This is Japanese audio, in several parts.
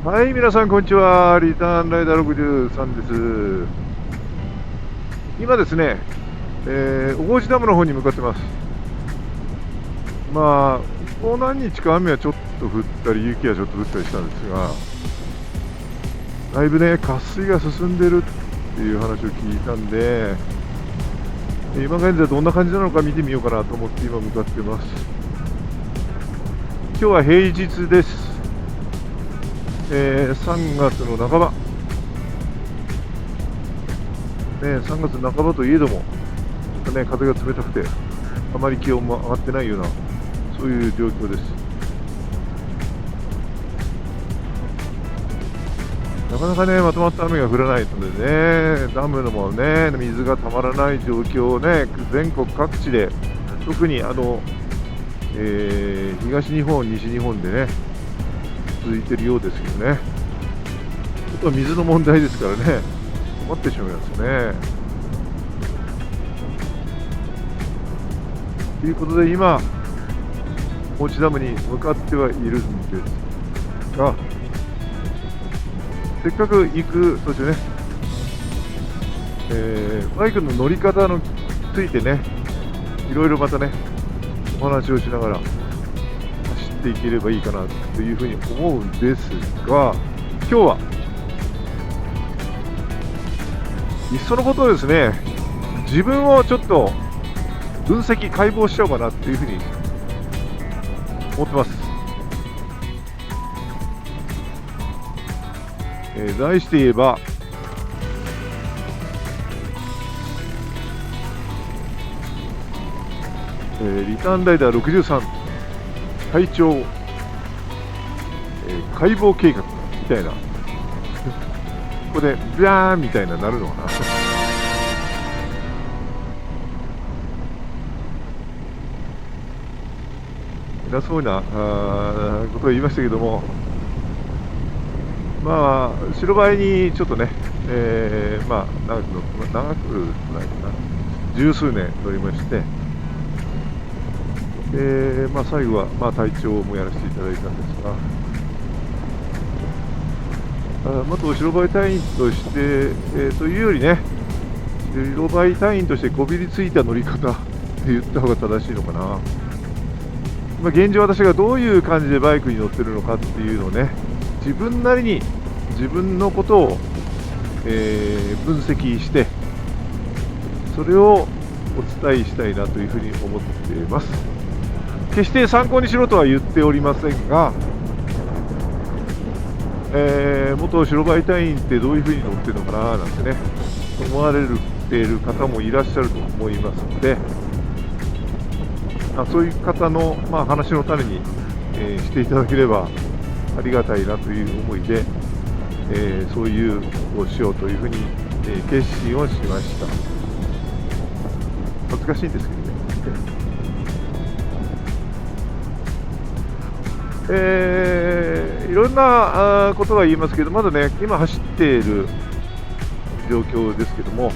はい、皆さん、こんにちは。リターンライダー63です。今ですね、王子ダムの方に向かってます。まあ、ここ何日か雨はちょっと降ったり、雪はちょっと降ったりしたんですが、だいぶね、渇水が進んでるっていう話を聞いたんで、今現在どんな感じなのか見てみようかなと思って今向かってます。今日は平日です。3月の半ば。ね、3月半ばといえども、風が冷たくて、あまり気温も上がってないような、そういう状況です。なかなかね、まとまった雨が降らないのでね、ダムのもね、水がたまらない状況をね、全国各地で、特に東日本、西日本でね、続いているようですけどね、ちょっと水の問題ですからね、困ってしまいますよね。ということで、今、高知ダムに向かってはいるんですが、せっかく行く途中ね、バイクの乗り方についてね、いろいろまたね、お話をしながら走っていければいいかなというふうに思うんですが、今日はいっそのことをですね、自分をちょっと分析、解剖しちゃおうかなというふうに思ってます。題して言えば、リターンライダー63体調、解剖計画みたいな、ここでビャーンみたいななるのかな。偉そうなことを言いましたけども、まあ、白バイにちょっとね、まあ、長くないかな、十数年乗りまして、まあ、最後は、まあ、隊長もやらせていただいたんですが、元白バイ隊員として、というよりね、白バイ隊員としてこびりついた乗り方って言った方が正しいのかな。まあ、現状私がどういう感じでバイクに乗ってるのかっていうのをね、自分なりに自分のことを、分析して、それをお伝えしたいなというふうに思っています。決して参考にしろとは言っておりませんが、元白バイ隊員ってどういうふうに乗ってるのかななんてね、思われている方もいらっしゃると思いますので、そういう方の、まあ、話の種に、していただければありがたいなという思いで、そういうことをしようというふうに、決心をしました。恥ずかしいんですけどね。いろんなことが言いますけど、まだね、今走っている状況ですけども、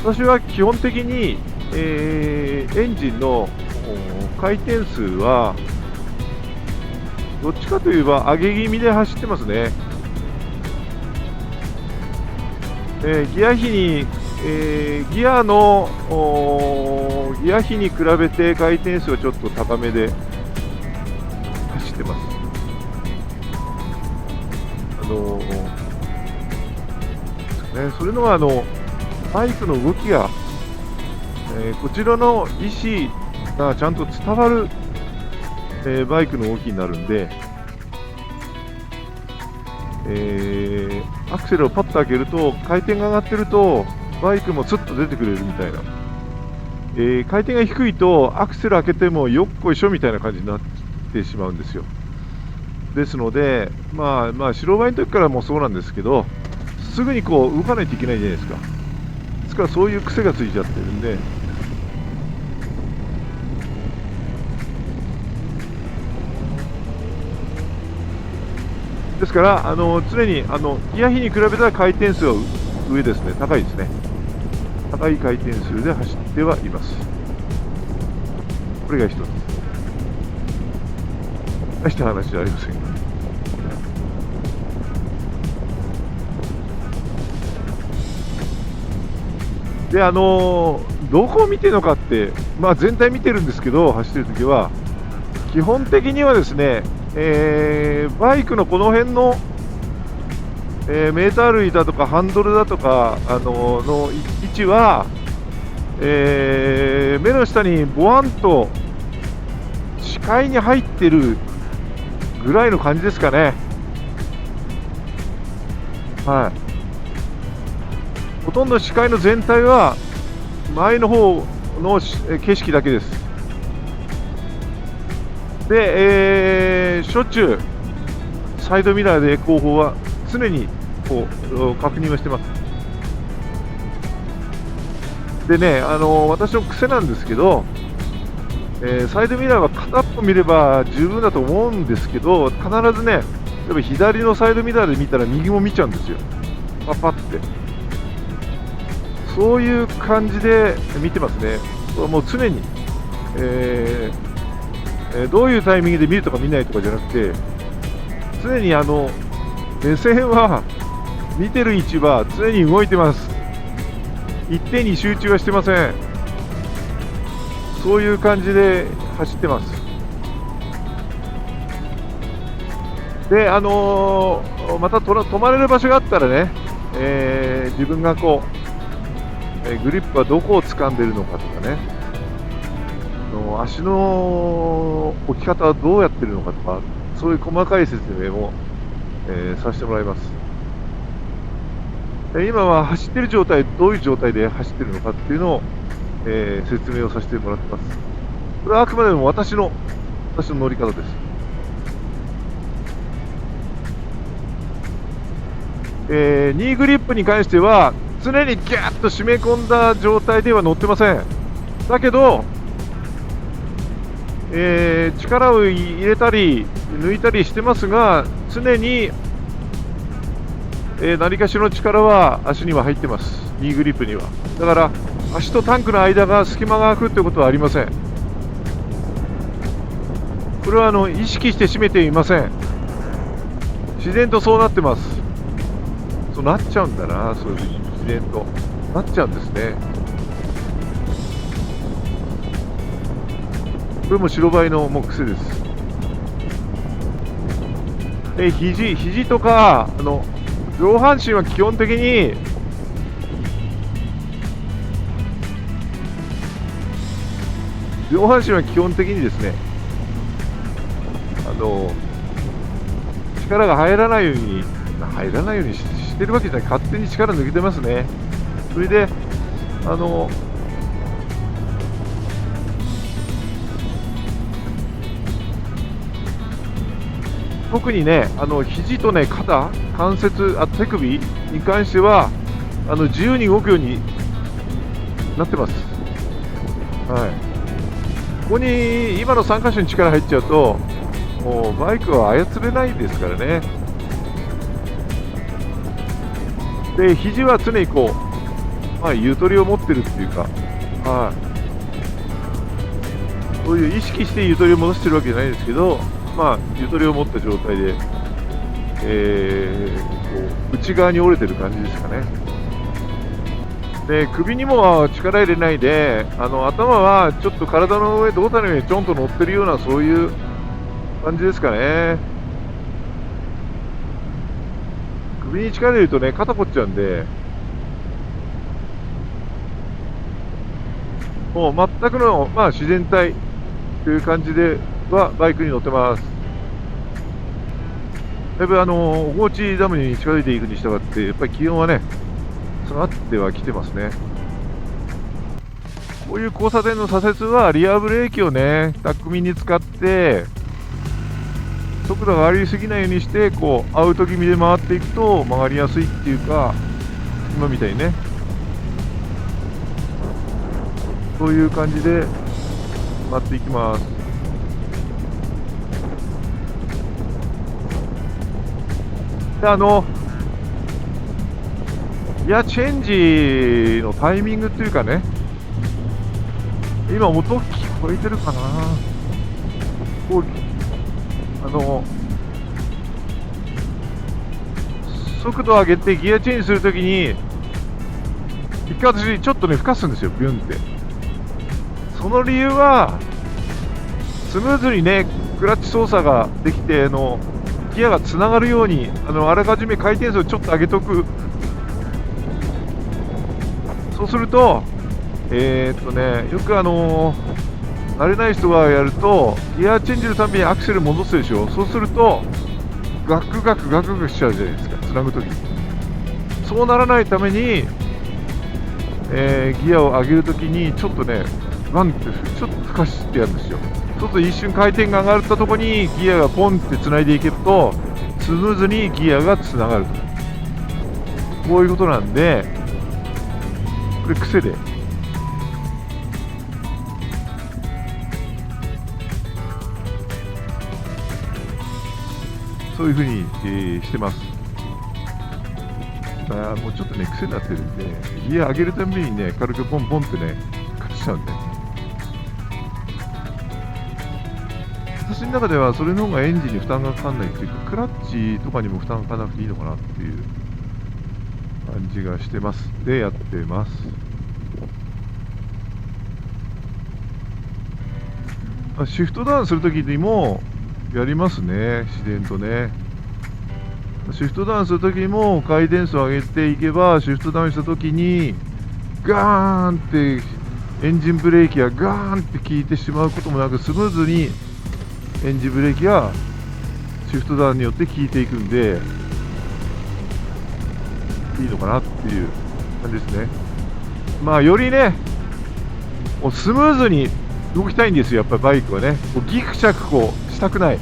私は基本的に、エンジンの回転数は、どっちかといえば上げ気味で走ってますね。ギア比に、ギアのギア比に比べて回転数はちょっと高めで走ってます。それのはバイクの動きが、こちらの意思がちゃんと伝わる、バイクの動きになるんで、アクセルをパッと開けると回転が上がってるとバイクもスッと出てくれるみたいな、回転が低いとアクセル開けてもよっこいしょみたいな感じになってしまうんですよ。ですので、まあ白バイの時からもそうなんですけど、すぐにこう動かないといけないじゃないですか。ですからそういう癖がついちゃってるんで、ですから常にギア比に比べたら回転数は上ですね、高いですね。高い回転数で走ってはいます。これが一つ。大した話じゃありませんが。で、どこを見てるのかって、まあ、全体見てるんですけど、走ってる時は、基本的にはですね、バイクのこの辺の、メーター類だとかハンドルだとか、の位置は、目の下にボワンと視界に入ってるぐらいの感じですかね。はい。ほとんど視界の全体は前の方の景色だけです。で、しょっちゅうサイドミラーで後方は常にこう確認をしてます。でね、私の癖なんですけど、サイドミラーは片っぽ見れば十分だと思うんですけど、必ずね、例えば左のサイドミラーで見たら右も見ちゃうんですよ。パッパって。そういう感じで見てますね。もう常に、どういうタイミングで見るとか見ないとかじゃなくて、常に目線は、見てる位置は常に動いてます。一点に集中はしてません。そういう感じで走ってます。で、また止まれる場所があったらね、自分がこう、グリップはどこを掴んでるのかとかね、足の置き方はどうやってるのかとか、そういう細かい説明も、させてもらいます。今は走ってる状態、どういう状態で走ってるのかっていうのを、説明をさせてもらってます。これはあくまでも私の乗り方です。ニーグリップに関しては常にギュッと締め込んだ状態では乗ってません。だけど、力を入れたり抜いたりしてますが、常に、何かしらの力は足には入ってます。ニーグリップには。だから足とタンクの間が隙間が空くということはありません。これは意識して締めていません。自然とそうなってます。そうなっちゃうんだな、そういう自然となっちゃうんですね。これも白バイのもう癖です。肘とか上半身は基本的にですね、力が入らないようにしてるわけじゃない、勝手に力抜けてますね。それで特にね、肘とね、肩、関節、手首に関しては自由に動くようになってます。はい。ここに今の3箇所に力入っちゃうと、もうバイクは操れないですからね。で、肘は常にこう、まあ、ゆとりを持ってるっていうか、はい。そういう意識してゆとりを戻してるわけじゃないですけど、まあ、ゆとりを持った状態で、こう内側に折れてる感じですかね。で、首にも力入れないで、頭はちょっと体の上、胴体の上にちょんと乗ってるような、そういう感じですかね。首に力入れるとね、肩凝っちゃうんで、もう全くの、まあ、自然体という感じではバイクに乗ってます。だいぶオゴーチダムに近づいていくに従って、やっぱり気温はね、下がってはきてますね。こういう交差点の左折はリアブレーキをね、巧みに使って速度が上がりすぎないようにして、こうアウト気味で回っていくと曲がりやすいっていうか、今みたいにね、そういう感じで回っていきます。で、ギアチェンジのタイミングっていうかね、今音聞こえてるかな、こうあの速度を上げてギアチェンジするときに一回私ちょっとねふかすんですよ、ビュンって。その理由はスムーズにねクラッチ操作ができてギアがつながるようにあらかじめ回転数をちょっと上げとく。そうするとよく慣れない人がやるとギアチェンジのたびにアクセル戻すでしょ。そうするとガクガクガクガクしちゃうじゃないですか、つなぐとき。そうならないために、ギアを上げるときにちょっとねワンってちょっとふかしてやるんですよ。そうすると一瞬回転が上がったところにギアがポンってつないでいけるとスムーズにギアがつながると、こういうことなんで、これ癖でそういう風に、してます。もうちょっとね癖になってるんで、ギア上げるたびにね軽くポンポンってねかちちゃうんで、私の中ではそれの方がエンジンに負担がかかんないっていうか、クラッチとかにも負担がかかなくていいのかなっていう感じがしてます。でやってます。シフトダウンするときにもやりますね、自然とね。シフトダウンするときにも回転数を上げていけば、シフトダウンしたときにガーンってエンジンブレーキがガーンって効いてしまうこともなく、スムーズにエンジンブレーキがシフトダウンによって効いていくんでいいのかなっていう感じですね。まあよりねもうスムーズに動きたいんですよ、やっぱりバイクはね。こうギクシャクこうしたくない。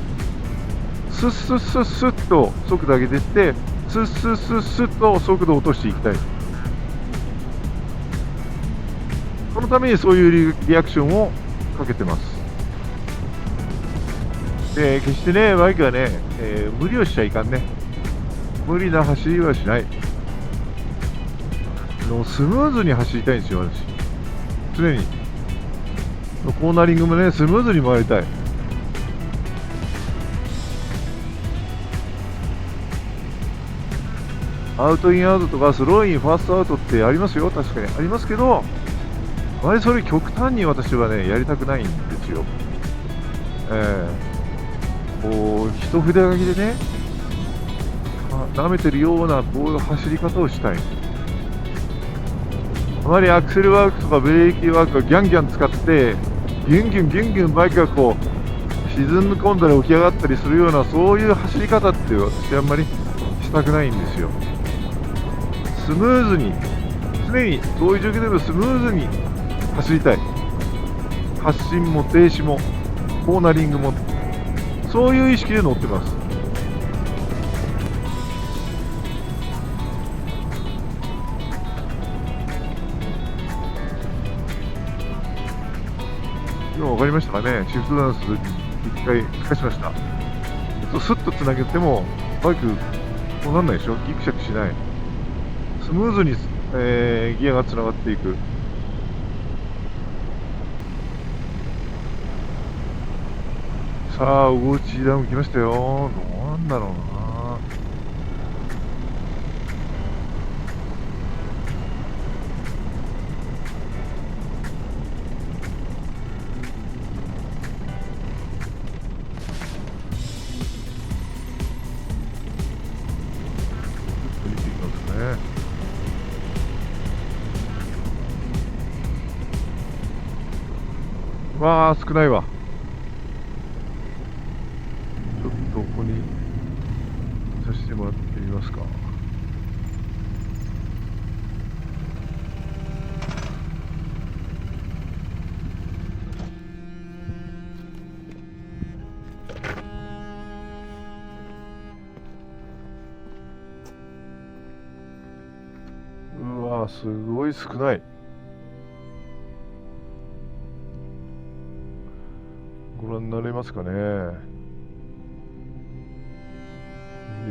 スッスッスッスッと速度上げていって、スッスッスッスッと速度を落としていきたい。そのためにそういうリアクションをかけてます。で決してねバイクはね、無理をしちゃいかんね。無理な走りはしない。スムーズに走りたいんですよ、私。常にコーナリングもねスムーズに回りたい。アウトインアウトとかスローインファーストアウトってありますよ、確かにありますけど、あれそれ極端に私はねやりたくないんですよ。こう一筆書きでね舐めてるようなこういう走り方をしたい。あまりアクセルワークとかブレーキワークをギャンギャン使ってギュンギュンギュンギュンバイクがこう沈み込んだり起き上がったりするようなそういう走り方って私あんまりしたくないんですよ。スムーズに常にどういう状況でもスムーズに走りたい。発進も停止もコーナリングもそういう意識で乗ってます。今分かりましたかね。シフトダウンする一回吹かしました。スッとつなげてもバイクこうなんないでしょ、ギクシャクしない。スムーズに、ギアがつながっていく。さあウォーチダウン来ましたよ。どうなんだろうな。見ていきますね。わあ少ないわ。ちょっとここにさせてもらってみますか。うわーすごい少ない。ご覧になれますかね。い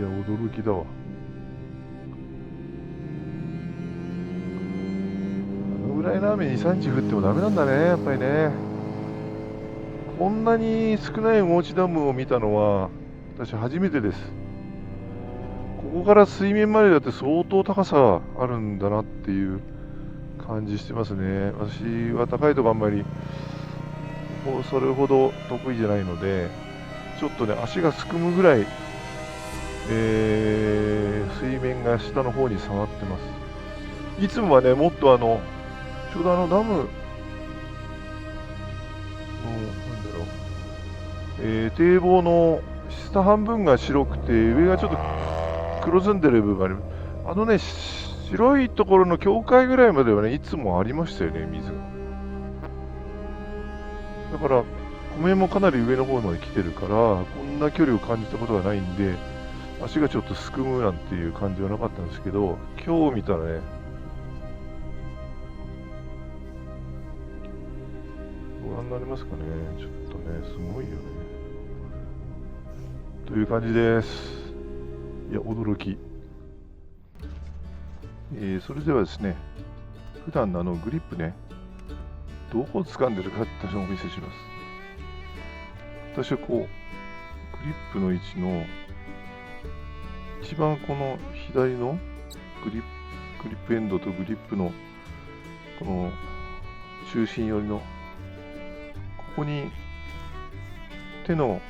や驚きだわ。このぐらいの雨2、3日降ってもダメなんだね、やっぱりね。こんなに少ないウォーチダムを見たのは私初めてです。ここから水面までだって相当高さあるんだなっていう感じしてますね。私は高いとこあんまりそれほど得意じゃないので、ちょっとね、足がすくむぐらい、水面が下の方に下がってます。いつもはね、もっとちょうどダムの、なんだろう、堤防の下半分が白くて、上がちょっと黒ずんでる部分がある。ね、白いところの境界ぐらいまではね、いつもありましたよね、水が。だから、湖面もかなり上の方まで来てるから、こんな距離を感じたことがないんで、足がちょっとすくむなんていう感じはなかったんですけど、今日見たらね、ご覧になりますかね、ちょっとね、すごいよね。という感じです。いや、驚き。それではですね、普段のグリップね、どこを掴んでるか私お見せします。私はこう、グリップの位置の一番この左のグリップエンドとグリップのこの中心寄りのここに手の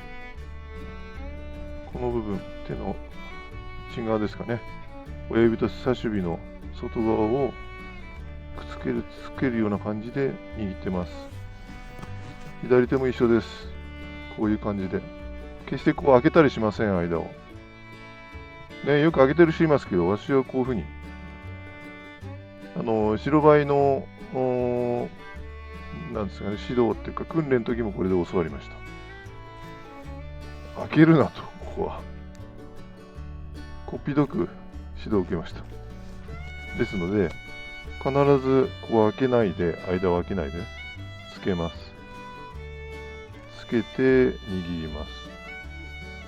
この部分、手の内側ですかね、親指と人差し指の外側をくっつけるような感じで握ってます。左手も一緒です。こういう感じで。決してこう開けたりしません、間を。ね、よく開けてる人いますけど、私はこういうふうに。白バイの、なんですかね、指導っていうか、訓練の時もこれで教わりました。開けるなと、ここは。こっぴどく指導を受けました。ですので、必ずこう開けないで、間を開けないで、つけます。つけて握ります。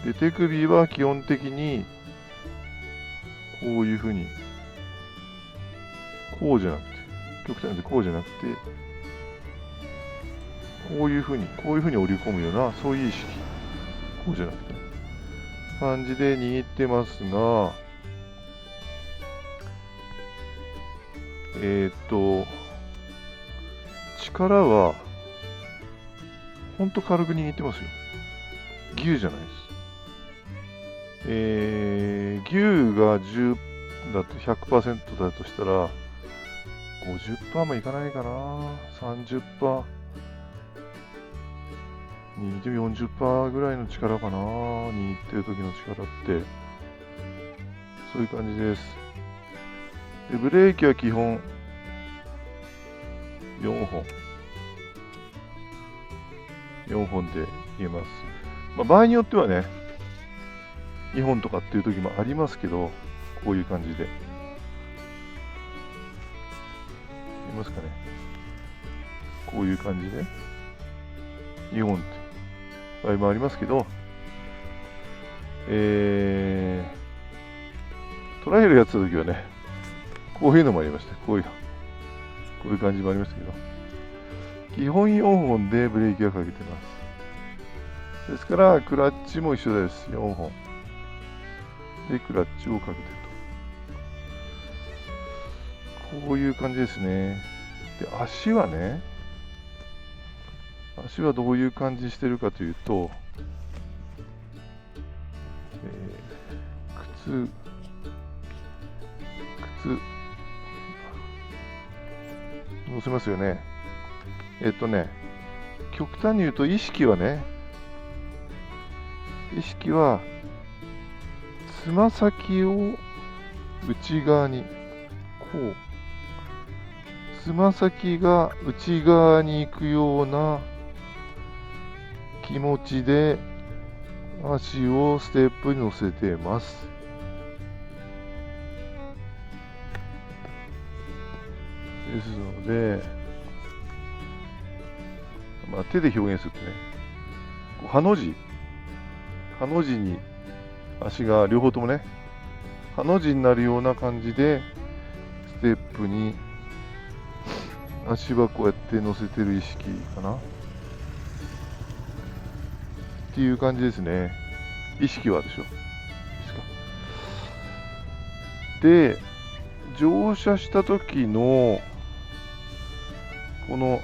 で、手首は基本的に、こういうふうに、こうじゃなくて、極端にこうじゃなくて、こういうふうに折り込むような、そういう意識。こうじゃなくて、感じで握ってますが、力は、ほんと軽く握ってますよ。ギューじゃないです。ギューが10だと 100% だとしたら、50% もいかないかな。30%。握って40% ぐらいの力かな。握ってる時の力って。そういう感じです。で、ブレーキは基本4本。4本で言えます。場合によってはね、2本とかっていう時もありますけど、こういう感じで。見えますかね。こういう感じで。2本って場合もありますけど、トライアルやってた時はね、こういうのもありました。こういう感じもありましたけど、基本4本でブレーキがかけてます。ですから、クラッチも一緒です。4本。で、クラッチをかけてると。こういう感じですね。で、足はどういう感じしてるかというと、靴、乗せますよね。極端に言うと意識はつま先を内側にこう、つま先が内側に行くような気持ちで足をステップに乗せています。ですので、手で表現するとね、ハの字に足が両方ともね、ハの字になるような感じでステップに足はこうやって乗せてる意識かなっていう感じですね。意識はでしょ。で、乗車した時のこの、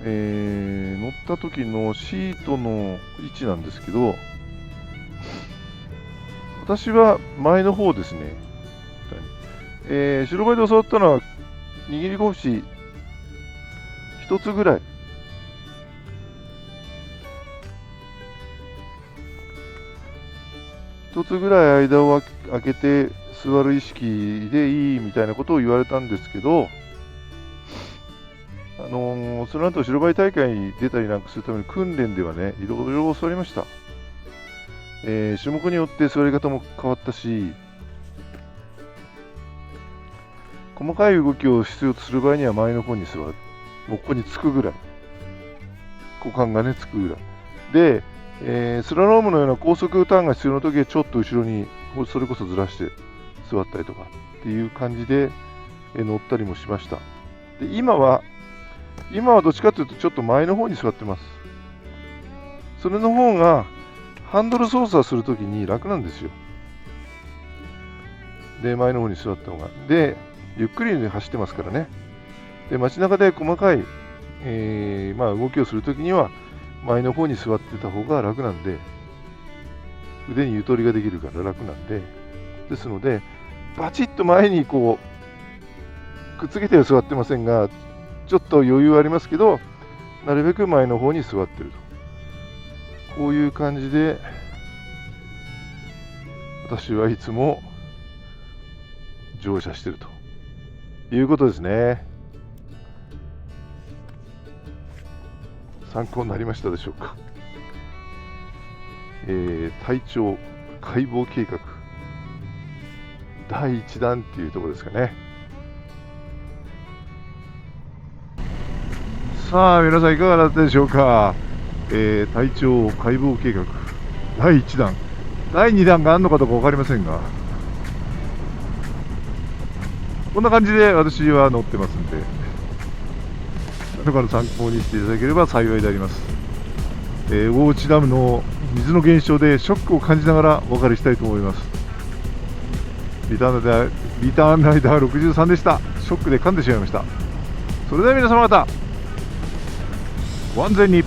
乗った時のシートの位置なんですけど、私は前の方ですね。白バイで教わったのは握り拳一つぐらい。一つぐらい間を空けて座る意識でいいみたいなことを言われたんですけど、その後白バイ大会に出たりなんかするための訓練ではね、いろいろ教わりました。種目によって座り方も変わったし、細かい動きを必要とする場合には前の方に座る。もうここにつくぐらい。股間がね、つくぐらい。で、スラロームのような高速ターンが必要な時はちょっと後ろにそれこそずらして座ったりとかっていう感じで乗ったりもしました。で、今はどっちかというとちょっと前の方に座ってます。それの方がハンドル操作するときに楽なんですよ。で、前の方に座った方が。で、ゆっくり走ってますからね。で、街中で細かい、動きをするときには前の方に座ってた方が楽なんで、腕にゆとりができるから楽なんで、ですので、バチッと前にこう、くっつけては座ってませんが、ちょっと余裕ありますけど、なるべく前の方に座ってると。こういう感じで、私はいつも乗車してるということですね。参考になりましたでしょうか。体調解剖計画第1弾っていうところですかね。さあ皆さんいかがだったでしょうか。体調解剖計画第1弾第2弾があるのかどうか分かりませんが、こんな感じで私は乗ってますんで、何かの参考にしていただければ幸いであります。大内ダムの水の減少でショックを感じながらお別れしたいと思います。リターンライダー63でした。ショックで噛んでしまいました。それでは皆様方、万全に